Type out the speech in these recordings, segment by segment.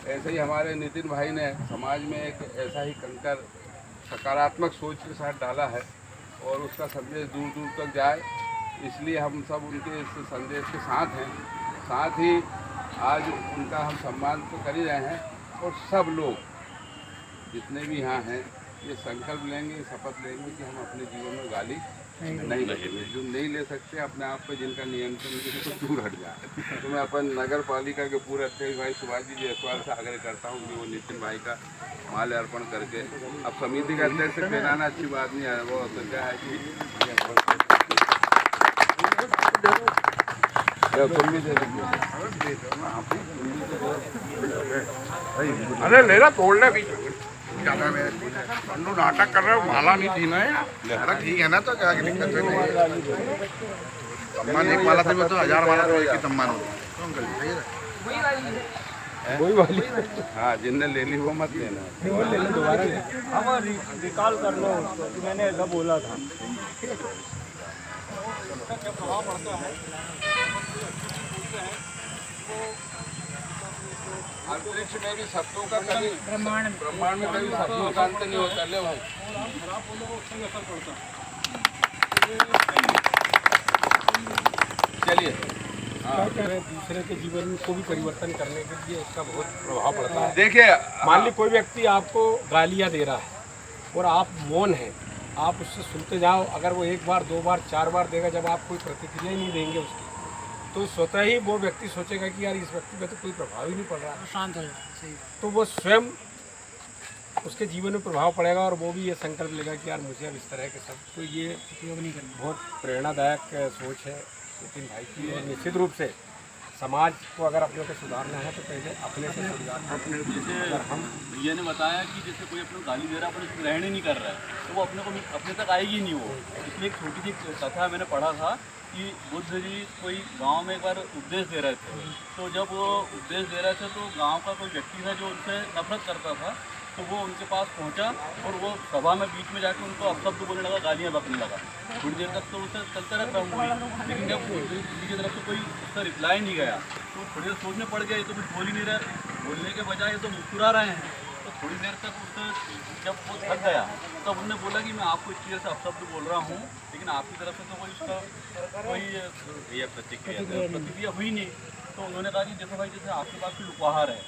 ऐसे ही हमारे नितिन भाई ने समाज में एक ऐसा ही कंकर सकारात्मक सोच के साथ डाला है और उसका संदेश दूर दूर तक जाए, इसलिए हम सब उनके इस संदेश के साथ हैं। साथ ही आज उनका हम सम्मान तो कर ही रहे हैं और सब लोग जितने भी यहाँ हैं ये संकल्प लेंगे, शपथ लेंगे कि हम अपने जीवन में गाली नहीं लेंगे। जो नहीं ले सकते अपने आप पे, जिनका नियंत्रण नहीं तो दूर हट जाए। तो मैं अपन नगर पालिका के पूरे अध्यक्ष भाई सुभाष जी जायसवाल से आग्रह करता हूँ कि वो नितिन भाई का माल्य अर्पण करके, अब समिति का अध्यक्ष से कहना अच्छी बात नहीं है, वो तो क्या है कि तुम भी दे अरे लेना तोड़ना भी ज्यादा में नाटक कर रहे हो, माला नहीं थी ना यार। अरे ठीक है ना, तो क्या दिक्कत है? सम्मान एक माला से में तो 1000 माला तो एक ही सम्मान हो। वही वाली। हाँ, जिनने ले ली वो मत लेना, वो ले लो दोबारा। हम रिकॉल कर लो उसको कि मैंने ऐसा बोला था। क्या प्रभाव पड़ता है अंतरिक्ष में भी शब्दों का कभी ब्रह्मांड में कभी शब्दों का अंत नहीं होता। ले भाई, चलिए। दूसरे के जीवन को भी परिवर्तन करने के लिए उसका बहुत प्रभाव पड़ता है। देखिए, मान ली कोई व्यक्ति आपको गालियाँ दे रहा है और आप मौन हैं, आप उससे सुनते जाओ। अगर वो एक बार, दो बार, चार बार देगा, जब आप कोई प्रतिक्रिया ही नहीं देंगे उसकी, तो स्वतः ही वो व्यक्ति सोचेगा कि यार इस व्यक्ति पे तो कोई प्रभाव ही नहीं पड़ रहा, शांत हो जाए। तो वो स्वयं उसके जीवन में प्रभाव पड़ेगा और वो भी ये संकल्प लेगा कि यार मुझे अब इस तरह के सब तो ये उपयोग नहीं करना। बहुत प्रेरणादायक सोच है नितिन भाई की। और निश्चित रूप से समाज को अगर अपने को सुधारना है तो पहले अपने से सुधारना। जैसे हम भैया ने बताया कि जैसे कोई अपने को गाली दे रहा है, अपन उसको ग्रहण ही नहीं कर रहा है, तो वो अपने तक आएगी नहीं वो। इसलिए एक छोटी सी कथा मैंने पढ़ा था कि बुद्ध जी कोई गांव में एक बार उपदेश दे रहे थे। तो जब वो उपदेश दे रहे थे तो गांव का कोई व्यक्ति था जो उनसे नफरत करता था, तो वो उनके पास पहुंचा और वो सभा में बीच में जाकर उनको अपशब्द बोलने लगा, गालियाँ बकने लगा। थोड़ी देर तक तो उसे चलता रहता हूँ, लेकिन जब किसी की तरफ से कोई उसका रिप्लाई नहीं गया तो थोड़ी देर सोचने पड़ गया, ये तो कुछ बोल ही नहीं रहा, बोलने के बजाय ये तो मुस्कुरा रहे हैं। तो थोड़ी देर तक उससे जब वो थक गया तब उन्होंने बोला कि मैं आपको इस चीज़ से अपशब्द बोल रहा हूँ, लेकिन आपकी तरफ से तो कोई उसका कोई प्रतिक्रिया हुई नहीं। तो उन्होंने कहा कि देखो भाई, जैसे आपके पास कोई उपहार है,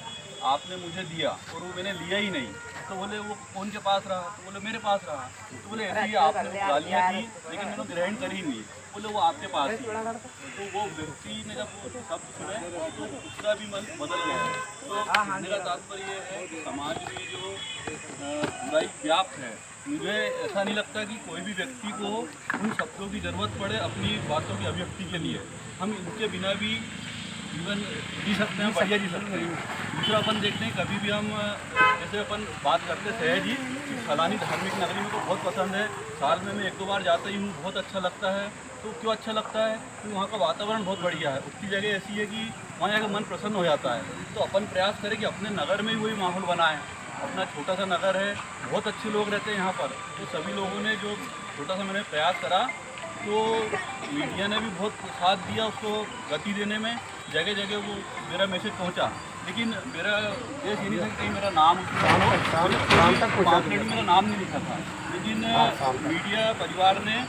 आपने मुझे दिया और वो मैंने लिया ही नहीं, तो बोले वो कौन के पास रहा? तो बोले मेरे पास रहा। तो बोले ऐसे ही आपने गालियाँ दी लेकिन मैंने ग्रहण करी नहीं, बोले वो आपके पास ही। तो वो व्यक्ति ने जब वो शब्द सुने तो उसका भी मन बदल गया। तो मेरा तात्पर्य ये है कि समाज में जो बुराई व्याप्त है, मुझे ऐसा नहीं लगता कि कोई भी व्यक्ति को उन शब्दों की ज़रूरत पड़े अपनी बातों की अभिव्यक्ति के लिए। हम इनके बिना भी जीवन जी सकते हैं, बढ़िया जी सकते हैं। दूसरा अपन देखते हैं, कभी भी हम जैसे अपन बात करते सहज ही, फलानी धार्मिक नगरी मेरे को बहुत पसंद है, साल में मैं 1-2 बार जाता ही हूँ, बहुत अच्छा लगता है। तो क्यों अच्छा लगता है? क्योंकि वहाँ का वातावरण बहुत बढ़िया है, उसकी जगह ऐसी है कि वहाँ जाकर मन प्रसन्न हो जाता है। तो अपन प्रयास करें कि अपने नगर में ही वही माहौल बनाएं। अपना छोटा सा नगर है, बहुत अच्छे लोग रहते हैं यहाँ पर। तो सभी लोगों ने जो छोटा सा मैंने प्रयास करा, तो मीडिया ने भी बहुत साथ दिया उसको गति देने में, जगह जगह वो मेरा मैसेज पहुंचा। लेकिन मेरा उद्देश्य ये नहीं था कि कहीं मेरा नाम उसमें मेरा नाम नहीं लिखा था, लेकिन मीडिया परिवार ने